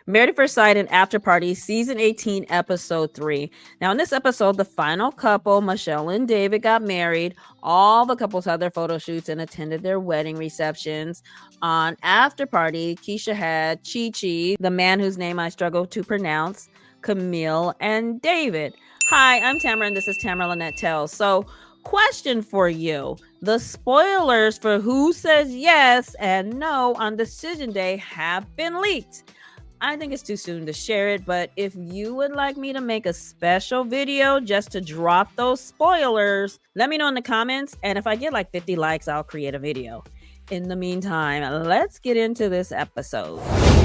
Married at First Sight and Afterparty, Season 18, Episode 3. Now, in this episode, the final couple, Michelle and David, got married. All the couples had their photo shoots and attended their wedding receptions. On Afterparty, Keisha had Chi-Chi, the man whose name I struggle to pronounce, Camille, and David. Hi, I'm Tamara, and this is Tamara Lynette Tells. So, question for you. The spoilers for who says yes and no on decision day have been leaked. I think it's too soon to share it, but if you would like me to make a special video just to drop those spoilers, let me know in the comments, and if I get like 50 likes, I'll create a video. In the meantime, let's get into this episode.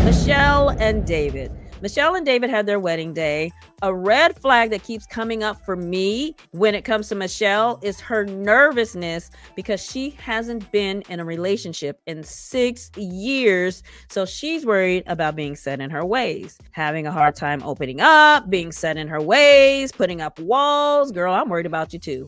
Michelle and David. Michelle and David had their wedding day. A red flag that keeps coming up for me when it comes to Michelle is her nervousness because she hasn't been in a relationship in 6 years. So she's worried about being set in her ways, having a hard time opening up, being set in her ways, putting up walls. Girl, I'm worried about you too.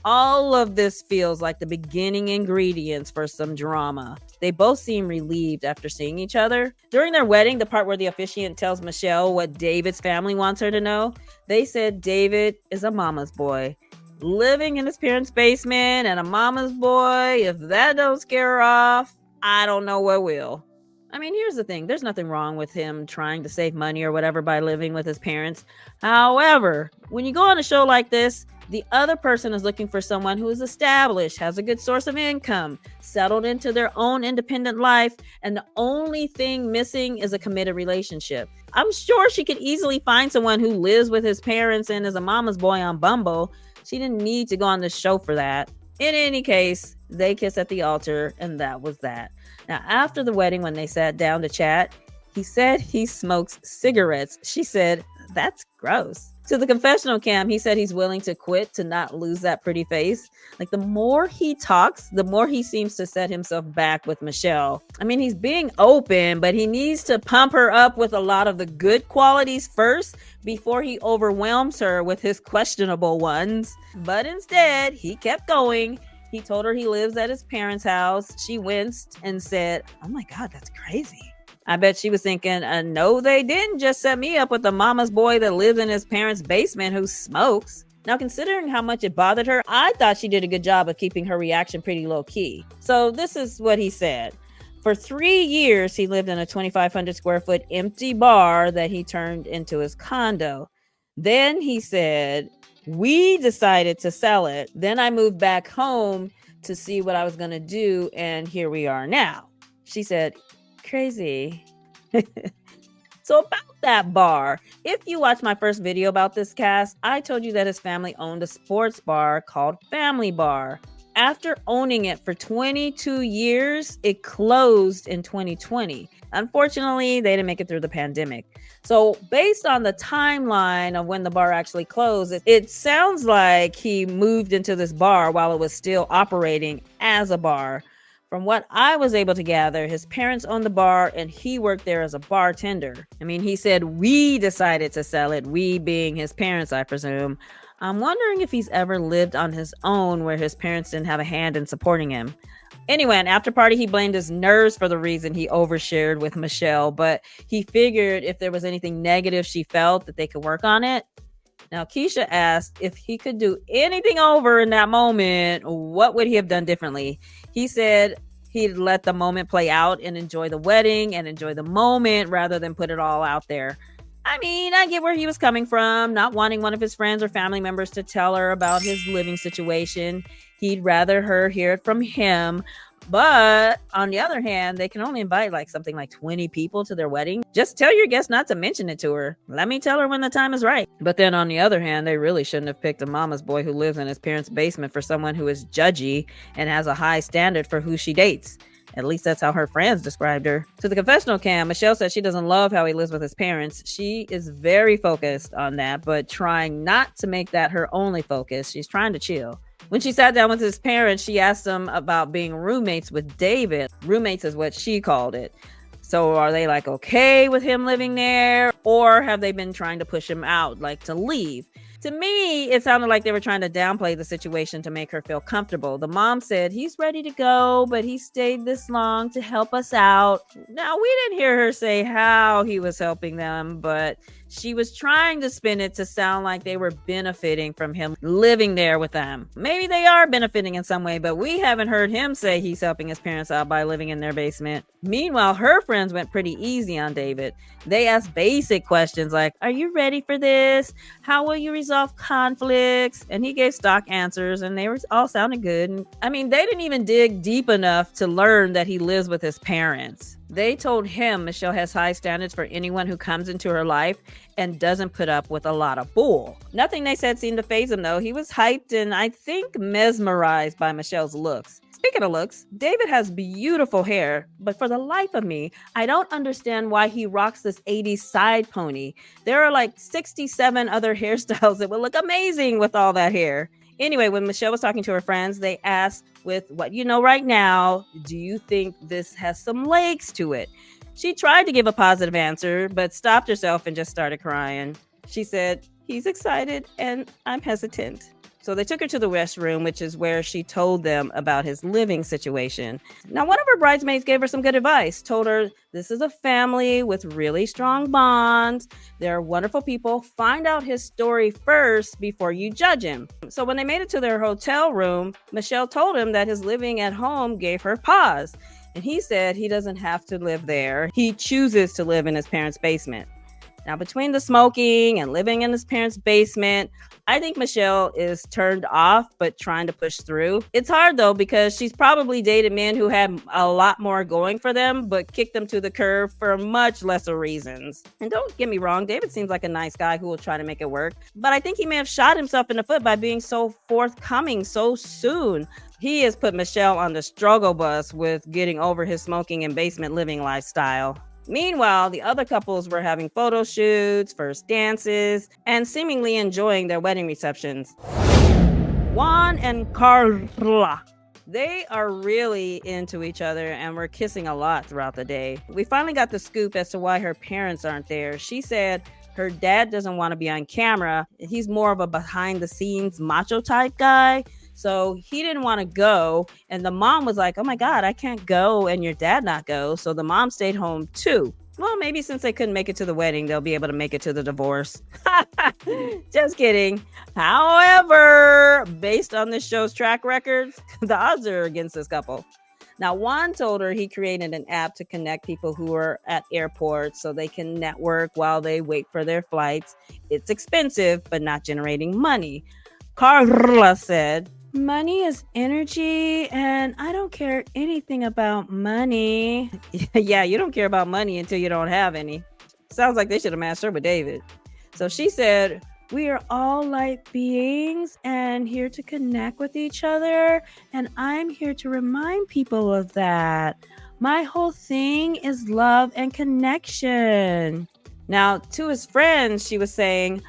All of this feels like the beginning ingredients for some drama. They both seem relieved after seeing each other. During their wedding, the part where the officiant tells Michelle what David's family wants her to know, they said David is a mama's boy, living in his parents' basement, and a mama's boy. If that don't scare her off, I don't know what will. I mean, here's the thing. There's nothing wrong with him trying to save money or whatever by living with his parents. However, when you go on a show like this, the other person is looking for someone who is established, has a good source of income, settled into their own independent life, and the only thing missing is a committed relationship. I'm sure she could easily find someone who lives with his parents and is a mama's boy on Bumble. She didn't need to go on this show for that. In any case, they kiss at the altar, and that was that. Now, after the wedding, when they sat down to chat, he said he smokes cigarettes. She said, that's gross. To the confessional cam, he said he's willing to quit to not lose that pretty face. Like, the more he talks, the more he seems to set himself back with Michelle. I mean, he's being open, but he needs to pump her up with a lot of the good qualities first before he overwhelms her with his questionable ones. But instead, he kept going. He told her he lives at his parents' house. She winced and said, oh my God, that's crazy. I bet she was thinking, no, they didn't just set me up with a mama's boy that lives in his parents' basement who smokes. Now, considering how much it bothered her, I thought she did a good job of keeping her reaction pretty low key. So this is what he said. For 3 years, he lived in a 2,500 square foot empty bar that he turned into his condo. Then he said, we decided to sell it. Then I moved back home to see what I was going to do. And here we are now. She said, crazy. So about that bar, if you watch my first video about this cast, I told you that his family owned a sports bar called Family Bar. After owning it for 22 years, it closed in 2020. Unfortunately, they didn't make it through the pandemic. So based on the timeline of when the bar actually closed, it sounds like he moved into this bar while it was still operating as a bar. From what I was able to gather, his parents owned the bar and he worked there as a bartender. I mean, he said we decided to sell it, we being his parents, I presume. I'm wondering if he's ever lived on his own where his parents didn't have a hand in supporting him. Anyway, an after party, he blamed his nerves for the reason he overshared with Michelle, but he figured if there was anything negative she felt that they could work on it. Now, Keisha asked if he could do anything over in that moment, what would he have done differently? He said he'd let the moment play out and enjoy the wedding and enjoy the moment rather than put it all out there. I mean, I get where he was coming from, not wanting one of his friends or family members to tell her about his living situation. He'd rather her hear it from him. But on the other hand, they can only invite something like 20 people to their wedding. Just tell your guests not to mention it to her. Let me tell her when the time is right. But then on the other hand, they really shouldn't have picked a mama's boy who lives in his parents' basement for someone who is judgy and has a high standard for who she dates. At least that's how her friends described her. To the confessional cam, Michelle said she doesn't love how he lives with his parents. She is very focused on that, but trying not to make that her only focus. She's trying to chill. When she sat down with his parents, she asked them about being roommates with David. Roommates is what she called it. So are they okay with him living there? Or have they been trying to push him out, to leave? To me, it sounded like they were trying to downplay the situation to make her feel comfortable. The mom said, he's ready to go, but he stayed this long to help us out. Now, we didn't hear her say how he was helping them, but she was trying to spin it to sound like they were benefiting from him living there with them. Maybe they are benefiting in some way, but we haven't heard him say he's helping his parents out by living in their basement. Meanwhile, her friends went pretty easy on David. They asked basic questions like, are you ready for this? How will you resolve conflicts? And he gave stock answers, and they were all sounding good. And, I mean, they didn't even dig deep enough to learn that he lives with his parents. They told him Michelle has high standards for anyone who comes into her life and doesn't put up with a lot of bull. Nothing they said seemed to faze him, though. He was hyped and I think mesmerized by Michelle's looks. Speaking of looks, David has beautiful hair, but for the life of me, I don't understand why he rocks this 80s side pony. There are like 67 other hairstyles that would look amazing with all that hair. Anyway, when Michelle was talking to her friends, they asked, with what you know right now, do you think this has some legs to it? She tried to give a positive answer, but stopped herself and just started crying. She said, he's excited and I'm hesitant. So they took her to the restroom, which is where she told them about his living situation. Now, one of her bridesmaids gave her some good advice, told her this is a family with really strong bonds. They're wonderful people. Find out his story first before you judge him. So when they made it to their hotel room, Michelle told him that his living at home gave her pause. And he said he doesn't have to live there. He chooses to live in his parents' basement. Now, between the smoking and living in his parents' basement, I think Michelle is turned off, but trying to push through. It's hard, though, because she's probably dated men who had a lot more going for them, but kicked them to the curb for much lesser reasons. And don't get me wrong, David seems like a nice guy who will try to make it work. But I think he may have shot himself in the foot by being so forthcoming so soon. He has put Michelle on the struggle bus with getting over his smoking and basement living lifestyle. Meanwhile, the other couples were having photo shoots, first dances, and seemingly enjoying their wedding receptions. Juan and Karla, they are really into each other and were kissing a lot throughout the day. We finally got the scoop as to why her parents aren't there. She said her dad doesn't want to be on camera. He's more of a behind-the-scenes macho type guy. So he didn't want to go. And the mom was like, oh my God, I can't go and your dad not go. So the mom stayed home too. Well, maybe since they couldn't make it to the wedding, they'll be able to make it to the divorce. Just kidding. However, based on this show's track record, the odds are against this couple. Now, Juan told her he created an app to connect people who are at airports so they can network while they wait for their flights. It's expensive, but not generating money. Karla said, money is energy, and I don't care anything about money. Yeah, you don't care about money until you don't have any. Sounds like they should have matched her with David. So she said, we are all light beings and here to connect with each other, and I'm here to remind people of that. My whole thing is love and connection. Now, to his friends, she was saying,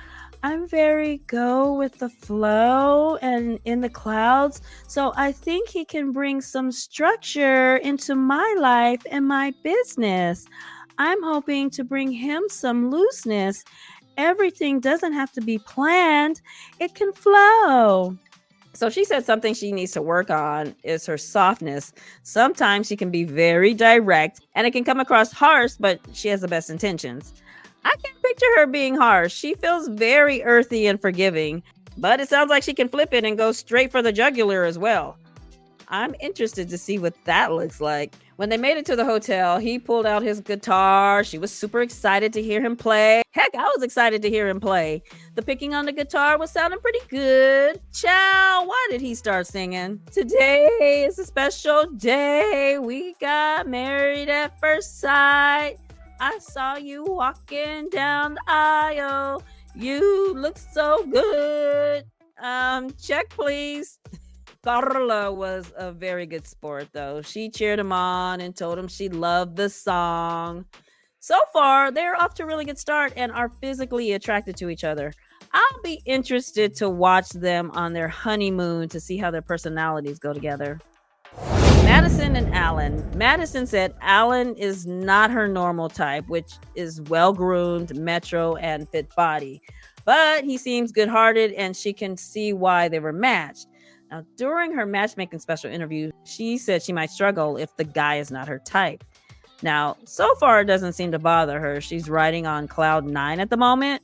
I'm very go with the flow and in the clouds. So I think he can bring some structure into my life and my business. I'm hoping to bring him some looseness. Everything doesn't have to be planned. It can flow. So she said something she needs to work on is her softness. Sometimes she can be very direct and it can come across harsh, but she has the best intentions. I can't picture her being harsh. She feels very earthy and forgiving, but it sounds like she can flip it and go straight for the jugular as well. I'm interested to see what that looks like. When they made it to the hotel, he pulled out his guitar. She was super excited to hear him play. Heck, I was excited to hear him play. The picking on the guitar was sounding pretty good. Chow, why did he start singing? Today is a special day. We got married at first sight. I saw you walking down the aisle. You look so good. Check, please. Karla was a very good sport, though. She cheered him on and told him she loved the song. So far, they're off to a really good start and are physically attracted to each other. I'll be interested to watch them on their honeymoon to see how their personalities go together. Madison and Allen. Madison said Allen is not her normal type, which is well-groomed, metro, and fit body. but he seems good-hearted and she can see why they were matched. Now, during her matchmaking special interview, she said she might struggle if the guy is not her type. Now, so far, it doesn't seem to bother her. She's riding on cloud 9 at the moment.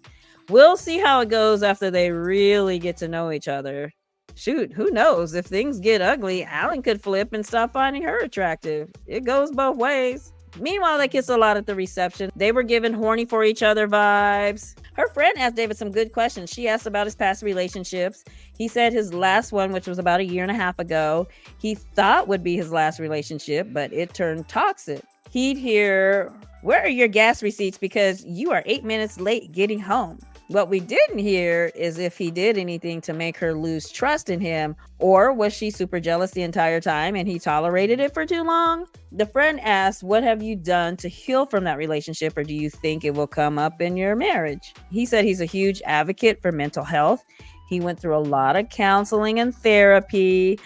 We'll see how it goes after they really get to know each other. Shoot, who knows? If things get ugly, Allen could flip and stop finding her attractive. It goes both ways. Meanwhile, they kiss a lot at the reception. They were given horny for each other vibes. Her friend asked David some good questions. She asked about his past relationships. He said his last one, which was about a year and a half ago, he thought would be his last relationship, but it turned toxic. He'd hear, "Where are your gas receipts because you are 8 minutes late getting home?" What we didn't hear is if he did anything to make her lose trust in him, or was she super jealous the entire time and he tolerated it for too long? The friend asked, "What have you done to heal from that relationship, or do you think it will come up in your marriage?" He said he's a huge advocate for mental health. He went through a lot of counseling and therapy.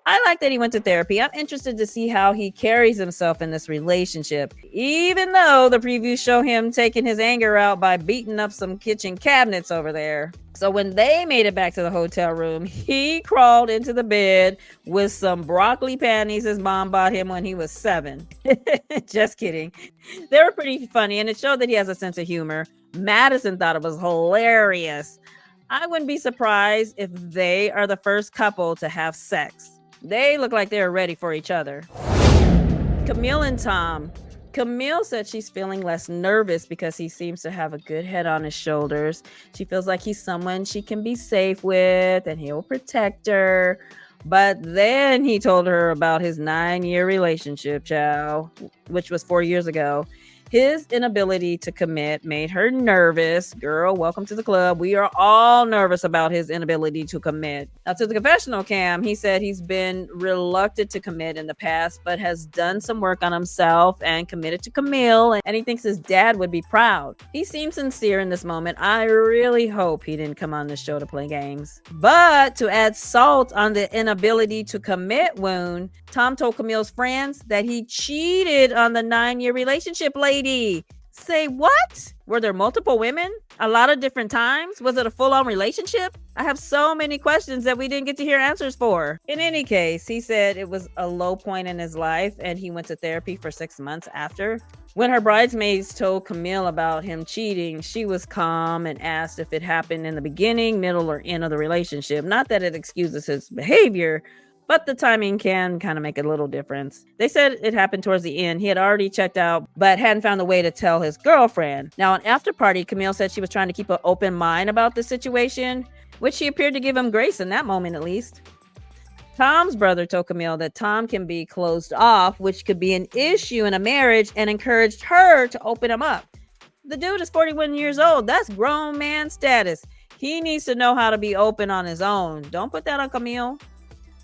I like that he went to therapy. I'm interested to see how he carries himself in this relationship, even though the previews show him taking his anger out by beating up some kitchen cabinets over there. So when they made it back to the hotel room, he crawled into the bed with some broccoli panties his mom bought him when he was 7. Just kidding. They were pretty funny, and it showed that he has a sense of humor. Madison thought it was hilarious. I wouldn't be surprised if they are the first couple to have sex. They look like they're ready for each other. Camille and Tom. Camille said she's feeling less nervous because he seems to have a good head on his shoulders. She feels like he's someone she can be safe with and he'll protect her. But then he told her about his 9-year relationship, which was 4 years ago. His inability to commit made her nervous. Girl, welcome to the club. We are all nervous about his inability to commit. Now, to the confessional cam, he said he's been reluctant to commit in the past, but has done some work on himself and committed to Camille, and he thinks his dad would be proud. He seems sincere in this moment. I really hope he didn't come on the show to play games. But to add salt on the inability to commit wound, Tom told Camille's friends that he cheated on the 9-year relationship lady. Say what? Were there multiple women? A lot of different times? Was it a full-on relationship? I have so many questions that we didn't get to hear answers for. In any case, he said it was a low point in his life and he went to therapy for 6 months after. When her bridesmaids told Camille about him cheating, she was calm and asked if it happened in the beginning, middle, or end of the relationship. Not that it excuses his behavior, but the timing can kind of make a little difference. They said it happened towards the end. He had already checked out, but hadn't found a way to tell his girlfriend. Now, on Afterparty, Camille said she was trying to keep an open mind about the situation, which she appeared to give him grace in that moment, at least. Tom's brother told Camille that Tom can be closed off, which could be an issue in a marriage, and encouraged her to open him up. The dude is 41 years old. That's grown man status. He needs to know how to be open on his own. Don't put that on Camille.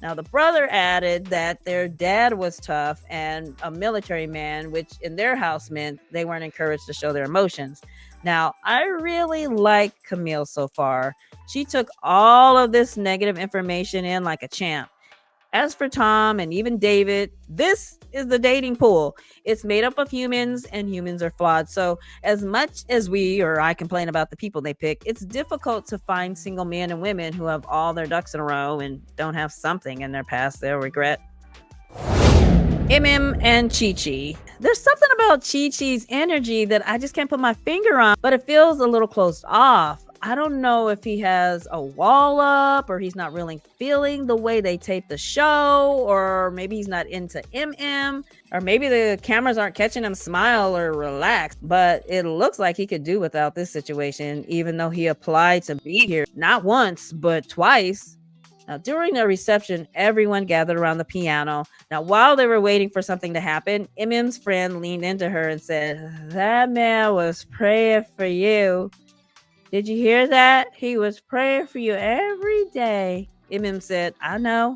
Now, the brother added that their dad was tough and a military man, which in their house meant they weren't encouraged to show their emotions. Now, I really like Camille so far. She took all of this negative information in like a champ. As for Tom and even David, this is the dating pool. It's made up of humans, and humans are flawed. So as much as we or I complain about the people they pick, it's difficult to find single men and women who have all their ducks in a row and don't have something in their past they'll regret. Emem and Chi-Chi. There's something about Chi-Chi's energy that I just can't put my finger on, but it feels a little closed off. I don't know if he has a wall up or he's not really feeling the way they tape the show, or maybe he's not into Emem, or maybe the cameras aren't catching him smile or relax. But it looks like he could do without this situation, even though he applied to be here not once, but twice. Now, during the reception, everyone gathered around the piano. Now, while they were waiting for something to happen, Emem's friend leaned into her and said, "That man was praying for you. Did you hear that? He was praying for you every day." Emem said, "I know,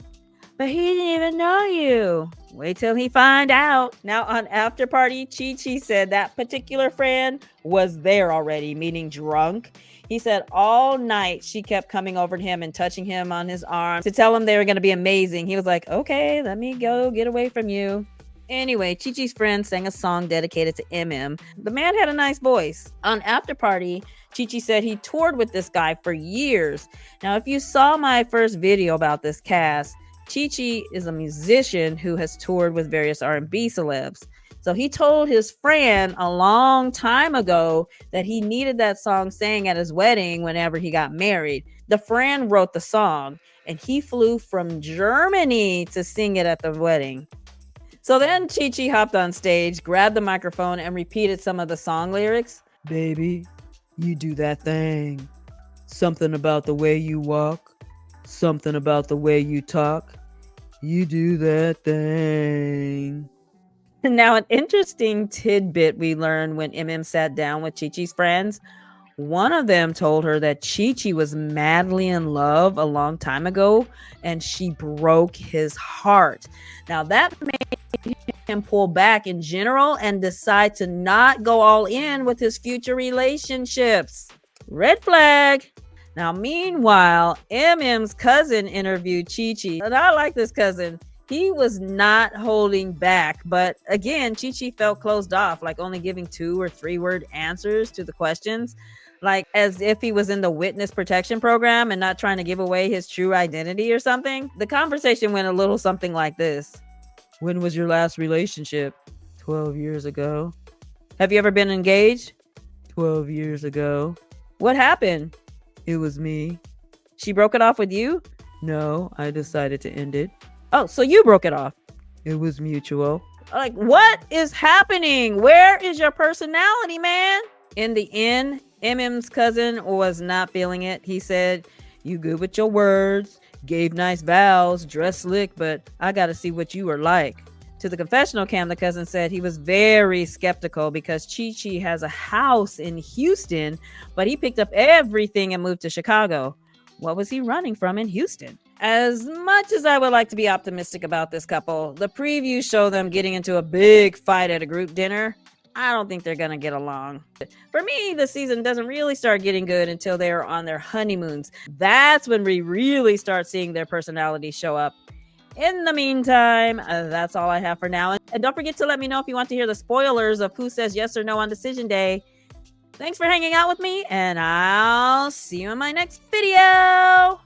but he didn't even know you. Wait till he find out." Now, on Afterparty, Chi-Chi said that particular friend was there already, meaning drunk. He said all night she kept coming over to him and touching him on his arm to tell him they were going to be amazing. He was like, "Okay, let me go get away from you." Anyway, Chi-Chi's friend sang a song dedicated to Emem. The man had a nice voice. On Afterparty, Chi-Chi said he toured with this guy for years. Now, if you saw my first video about this cast, Chi-Chi is a musician who has toured with various R&B celebs. So he told his friend a long time ago that he needed that song sang at his wedding whenever he got married. The friend wrote the song, and he flew from Germany to sing it at the wedding. So then Chi-Chi hopped on stage, grabbed the microphone, and repeated some of the song lyrics. Baby, you do that thing. Something about the way you walk. Something about the way you talk. You do that thing. Now, an interesting tidbit we learned when Emem sat down with Chi-Chi's friends. One of them told her that Chi-Chi was madly in love a long time ago, and she broke his heart. Now, that made him pull back in general and decide to not go all in with his future relationships. Red flag. Now, meanwhile, Emem's cousin interviewed Chi-Chi, and I like this cousin. He was not holding back, but again, Chi-Chi felt closed off, like only giving 2 or 3 word answers to the questions, like as if he was in the witness protection program and not trying to give away his true identity or something. The conversation went a little something like this. When was your last relationship? 12 years ago. Have you ever been engaged? 12 years ago. What happened? It was me. She broke it off with you? No, I decided to end it. Oh, so you broke it off. It was mutual. Like, what is happening? Where is your personality, man? In the end, Emem's cousin was not feeling it. He said, you good with your words, gave nice vows, dressed slick, but I got to see what you are like. To the confessional cam, the cousin said he was very skeptical because Chi-Chi has a house in Houston, but he picked up everything and moved to Chicago. What was he running from in Houston? As much as I would like to be optimistic about this couple, the previews show them getting into a big fight at a group dinner. I don't think they're going to get along. For me, the season doesn't really start getting good until they're on their honeymoons. That's when we really start seeing their personalities show up. In the meantime, that's all I have for now. And don't forget to let me know if you want to hear the spoilers of who says yes or no on decision day. Thanks for hanging out with me, and I'll see you in my next video.